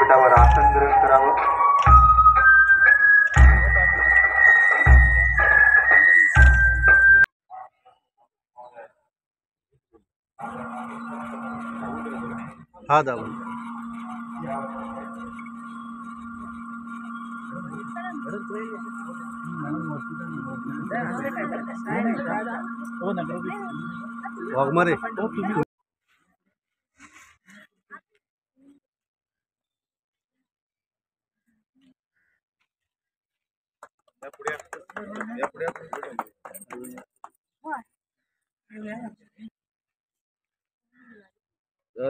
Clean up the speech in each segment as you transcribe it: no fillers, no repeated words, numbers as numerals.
व्यासपीठावर आसन ग्रहण करावं। हा दाबून वाघमारे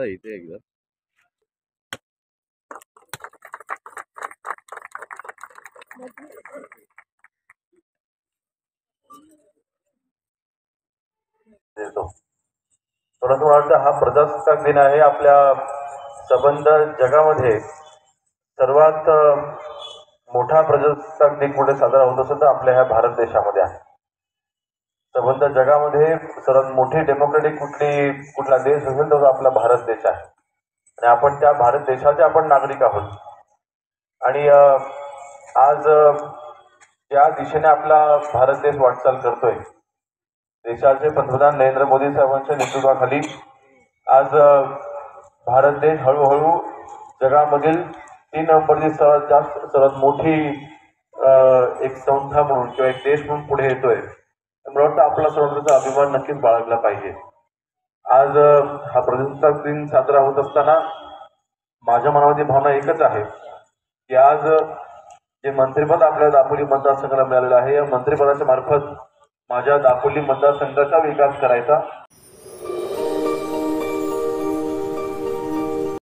इथे एकदा देतो। मला वाटतं हा प्रजासत्ताक दिन आहे आपल्या संबंध जगामध्ये सर्वात मोठा प्रजासत्ताक दिन कुठे साजरा होत असेल तर आपल्या ह्या भारत देशामध्ये आहे। संबंध जगामध्ये सर्वात मोठी डेमोक्रेटिक कुठला देश असेल तर आपला भारत देश आहे आणि आपण त्या भारत देशाचे आपण नागरिक आहोत। आणि आज ज्या दिशेने आपला भारत देश वाटचाल करतोय, देशाचे पंतप्रधान नरेंद्र मोदी साहेबांच्या नेतृत्वाखाली आज भारत देश हळूहळू जगामधील 3 नंबरची सर्वात मोठी एक संस्था म्हणून किंवा एक देश म्हणून पुढे येतोय। मला वाटतं आपला सर्वांचा अभिमान नक्कीच बाळगला पाहिजे। आज हा प्रजासत्ताक दिन साजरा होत असताना माझ्या मनामध्ये भावना एकच आहे की आज जे मंत्रिपद आपल्या दापोली मतदारसंघाला मिळालेलं आहे, या मंत्रिपदाच्या मार्फत माझ्या दापोली मतदारसंघाचा विकास करायचा।